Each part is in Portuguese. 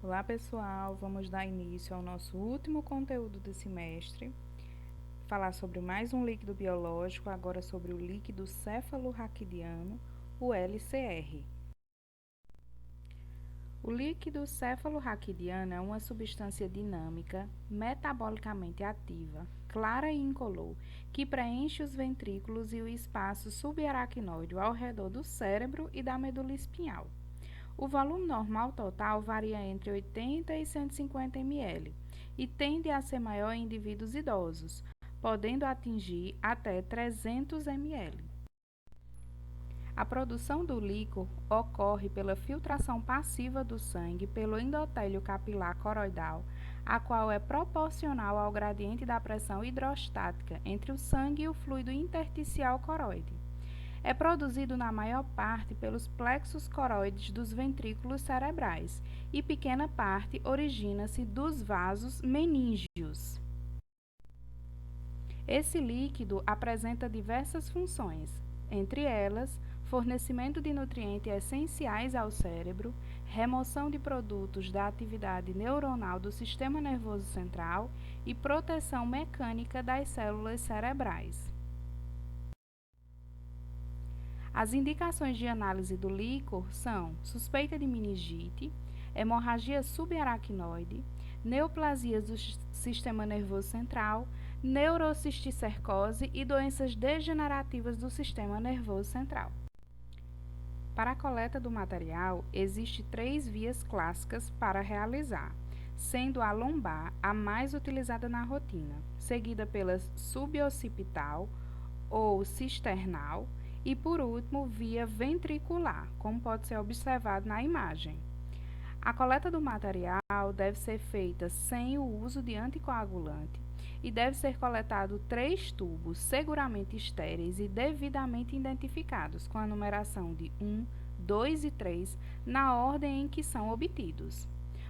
Olá pessoal, vamos dar início ao nosso último conteúdo do semestre, falar sobre mais um líquido biológico, agora sobre o líquido cefalorraquidiano, o LCR. O líquido cefalorraquidiano é uma substância dinâmica, metabolicamente ativa, clara e incolor, que preenche os ventrículos e o espaço subaracnoide ao redor do cérebro e da medula espinhal. O volume normal total varia entre 80 e 150 ml e tende a ser maior em indivíduos idosos, podendo atingir até 300 ml. A produção do líquor ocorre pela filtração passiva do sangue pelo endotélio capilar coroidal, a qual é proporcional ao gradiente da pressão hidrostática entre o sangue e o fluido intersticial coroide. É produzido na maior parte pelos plexos coroides dos ventrículos cerebrais e pequena parte origina-se dos vasos meníngeos. Esse líquido apresenta diversas funções, entre elas, fornecimento de nutrientes essenciais ao cérebro, remoção de produtos da atividade neuronal do sistema nervoso central e proteção mecânica das células cerebrais. As indicações de análise do líquor são suspeita de meningite, hemorragia subaracnoide, neoplasias do sistema nervoso central, neurocisticercose e doenças degenerativas do sistema nervoso central. Para a coleta do material, existem 3 vias clássicas para realizar, sendo a lombar a mais utilizada na rotina, seguida pela suboccipital ou cisternal, e, por último, via ventricular, como pode ser observado na imagem. A coleta do material deve ser feita sem o uso de anticoagulante e deve ser coletado 3 tubos seguramente estéreis e devidamente identificados, com a numeração de 1, 2 e 3 na ordem em que são obtidos.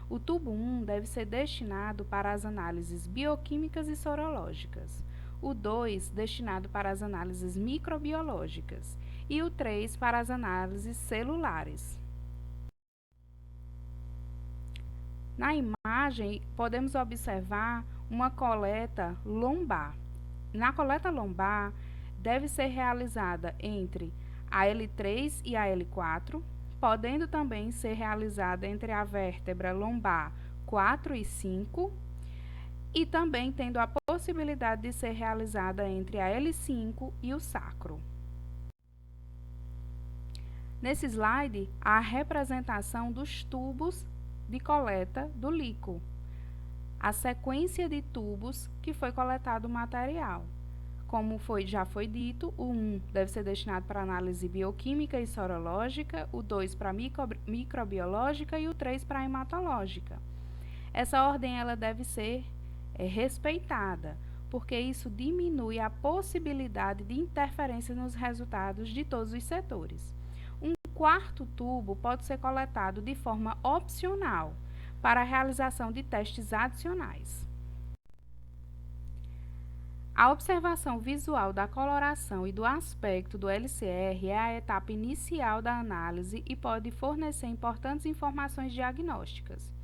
O tubo 1 deve ser destinado para as análises bioquímicas e sorológicas. O 2, destinado para as análises microbiológicas, e o 3 para as análises celulares. Na imagem, podemos observar uma coleta lombar. Na coleta lombar, deve ser realizada entre a L3 e a L4, podendo também ser realizada entre a vértebra lombar 4 e 5, e também tendo a possibilidade de ser realizada entre a L5 e o sacro. Nesse slide, há a representação dos tubos de coleta do líquor, a sequência de tubos que foi coletado o material. Como já foi dito, o 1 deve ser destinado para análise bioquímica e sorológica, o 2 para microbiológica e o 3 para hematológica. Essa ordem ela deve ser respeitada, porque isso diminui a possibilidade de interferência nos resultados de todos os setores. Um 4º tubo pode ser coletado de forma opcional para a realização de testes adicionais. A observação visual da coloração e do aspecto do LCR é a etapa inicial da análise e pode fornecer importantes informações diagnósticas.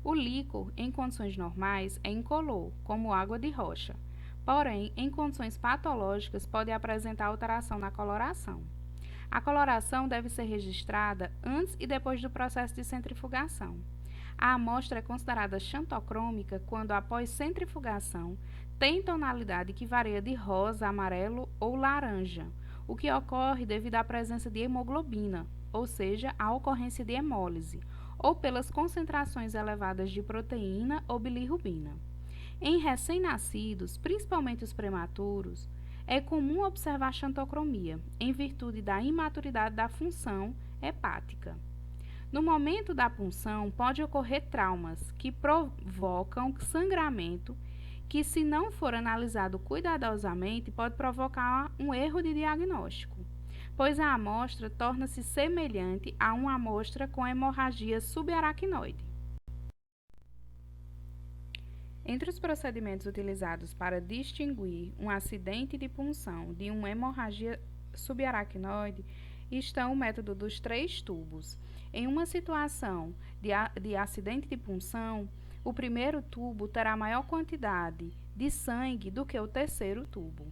O líquor, em condições normais, é incolor, como água de rocha. Porém, em condições patológicas, pode apresentar alteração na coloração. A coloração deve ser registrada antes e depois do processo de centrifugação. A amostra é considerada xantocrômica quando, após centrifugação, tem tonalidade que varia de rosa, amarelo ou laranja, o que ocorre devido à presença de hemoglobina, ou seja, a ocorrência de hemólise, ou pelas concentrações elevadas de proteína ou bilirrubina. Em recém-nascidos, principalmente os prematuros, é comum observar xantocromia, em virtude da imaturidade da função hepática. No momento da punção, pode ocorrer traumas que provocam sangramento, que, se não for analisado cuidadosamente, pode provocar um erro de diagnóstico, pois a amostra torna-se semelhante a uma amostra com hemorragia subaracnoide. Entre os procedimentos utilizados para distinguir um acidente de punção de uma hemorragia subaracnoide estão o método dos 3 tubos. Em uma situação de acidente de punção, o primeiro tubo terá maior quantidade de sangue do que o terceiro tubo.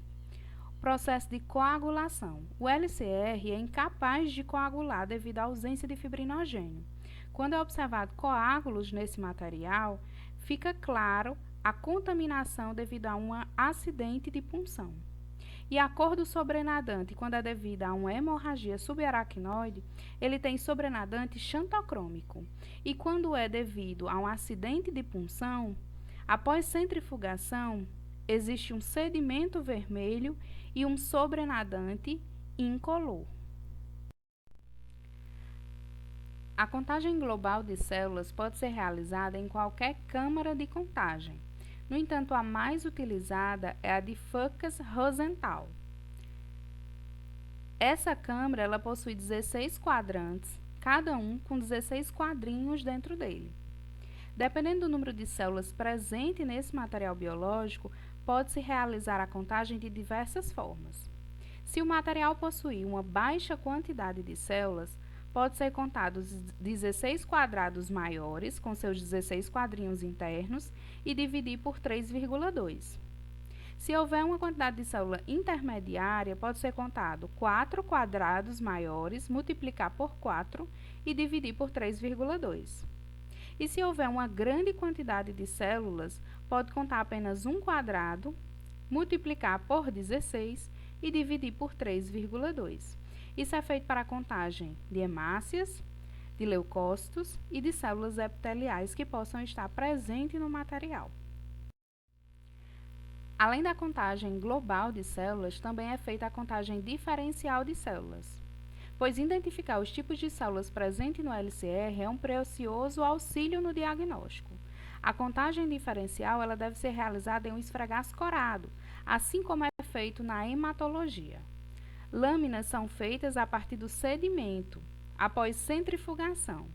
Processo de coagulação. O LCR é incapaz de coagular devido à ausência de fibrinogênio. Quando é observado coágulos nesse material, fica claro a contaminação devido a um acidente de punção. E a cor do sobrenadante, quando é devida a uma hemorragia subaracnoide, ele tem sobrenadante xantocrômico. E quando é devido a um acidente de punção, após centrifugação, existe um sedimento vermelho e um sobrenadante incolor. A contagem global de células pode ser realizada em qualquer câmara de contagem. No entanto, a mais utilizada é a de Fuchs-Rosenthal. Essa câmara ela possui 16 quadrantes, cada um com 16 quadrinhos dentro dele. Dependendo do número de células presente nesse material biológico, pode-se realizar a contagem de diversas formas. Se o material possuir uma baixa quantidade de células, pode ser contado os 16 quadrados maiores, com seus 16 quadrinhos internos, e dividir por 3,2. Se houver uma quantidade de célula intermediária, pode ser contado 4 quadrados maiores, multiplicar por 4 e dividir por 3,2. E se houver uma grande quantidade de células, pode contar apenas um quadrado, multiplicar por 16 e dividir por 3,2. Isso é feito para a contagem de hemácias, de leucócitos e de células epiteliais que possam estar presentes no material. Além da contagem global de células, também é feita a contagem diferencial de células, pois identificar os tipos de células presentes no LCR é um precioso auxílio no diagnóstico. A contagem diferencial ela deve ser realizada em um esfregaço corado, assim como é feito na hematologia. Lâminas são feitas a partir do sedimento, após centrifugação.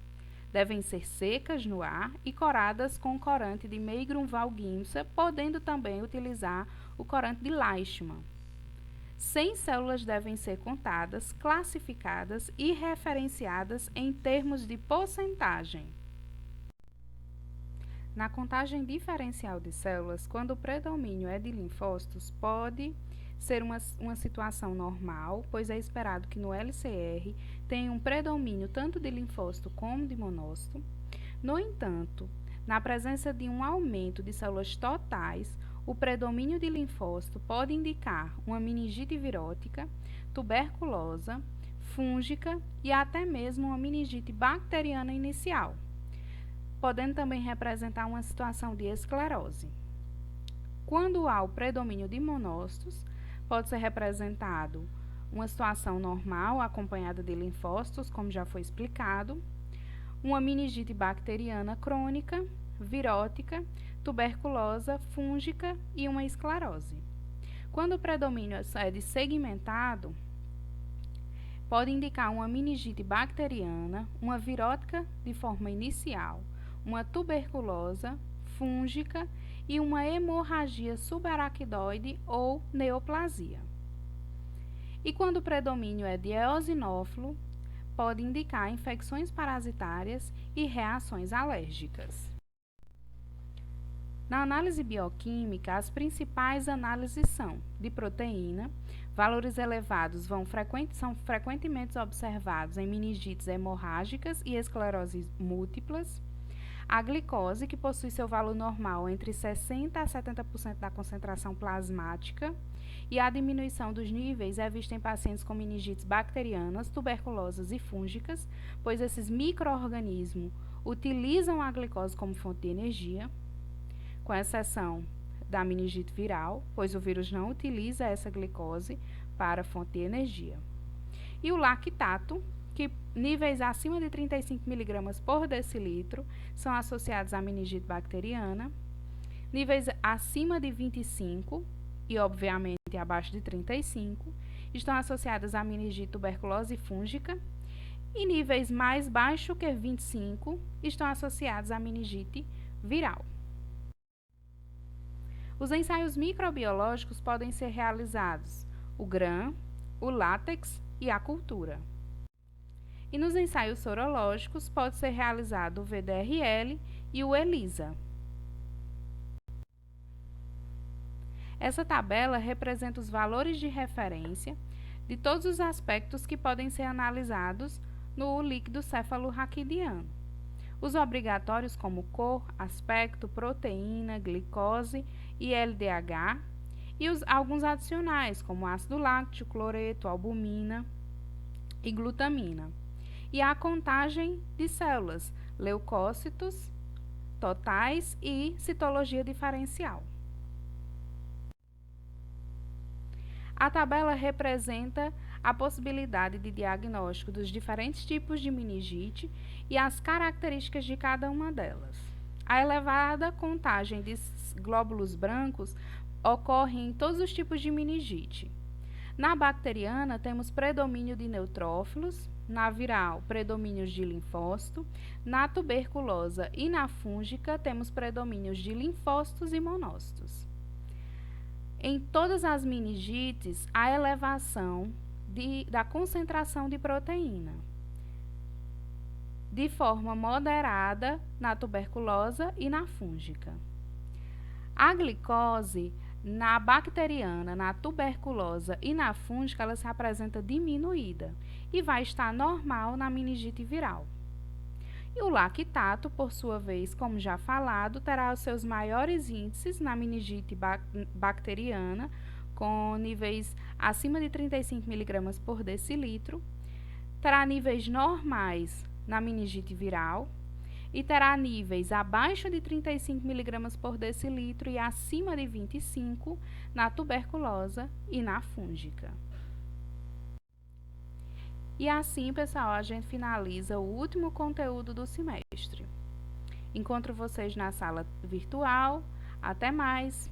Devem ser secas no ar e coradas com corante de Meigrum-Wall-Giemsa, podendo também utilizar o corante de Leishman. 100 células devem ser contadas, classificadas e referenciadas em termos de porcentagem. Na contagem diferencial de células, quando o predomínio é de linfócitos, pode ser uma situação normal, pois é esperado que no LCR tenha um predomínio tanto de linfócito como de monócito. No entanto, na presença de um aumento de células totais, o predomínio de linfócito pode indicar uma meningite virótica, tuberculosa, fúngica e até mesmo uma meningite bacteriana inicial, podendo também representar uma situação de esclerose. Quando há o predomínio de monócitos, pode ser representado uma situação normal acompanhada de linfócitos, como já foi explicado, uma meningite bacteriana crônica, virótica, tuberculosa, fúngica e uma esclerose. Quando o predomínio é de segmentado, pode indicar uma meningite bacteriana, uma virótica de forma inicial, uma tuberculosa, fúngica e uma hemorragia subaracnoide ou neoplasia. E quando o predomínio é de eosinófilo, pode indicar infecções parasitárias e reações alérgicas. Na análise bioquímica, as principais análises são de proteína. Valores elevados são frequentemente observados em meningites hemorrágicas e escleroses múltiplas. A glicose, que possui seu valor normal entre 60% a 70% da concentração plasmática, e a diminuição dos níveis é vista em pacientes com meningites bacterianas, tuberculosas e fúngicas, pois esses micro-organismos utilizam a glicose como fonte de energia, com exceção da meningite viral, pois o vírus não utiliza essa glicose para fonte de energia. E o lactato, que níveis acima de 35 mg por decilitro são associados à meningite bacteriana, níveis acima de 25 e, obviamente, abaixo de 35 estão associados à meningite tuberculose e fúngica, e níveis mais baixos que 25 estão associados à meningite viral. Os ensaios microbiológicos podem ser realizados o GRAM, o látex e a cultura. E nos ensaios sorológicos pode ser realizado o VDRL e o ELISA. Essa tabela representa os valores de referência de todos os aspectos que podem ser analisados no líquido cefalorraquidiano. Os obrigatórios como cor, aspecto, proteína, glicose e LDH, e alguns adicionais como ácido láctico, cloreto, albumina e glutamina. E a contagem de células, leucócitos totais e citologia diferencial. A tabela representa a possibilidade de diagnóstico dos diferentes tipos de meningite e as características de cada uma delas. A elevada contagem de glóbulos brancos ocorre em todos os tipos de meningite. Na bacteriana, temos predomínio de neutrófilos, na viral, predomínios de linfócito, na tuberculosa e na fúngica, temos predomínios de linfócitos e monócitos. Em todas as meningites, há elevação da concentração de proteína, de forma moderada na tuberculosa e na fúngica. A glicose, na bacteriana, na tuberculosa e na fúngica, ela se apresenta diminuída e vai estar normal na meningite viral. E o lactato, por sua vez, como já falado, terá os seus maiores índices na meningite bacteriana, com níveis acima de 35 mg por decilitro, terá níveis normais na meningite viral e terá níveis abaixo de 35 mg por decilitro e acima de 25 na tuberculosa e na fúngica. E assim, pessoal, a gente finaliza o último conteúdo do semestre. Encontro vocês na sala virtual. Até mais!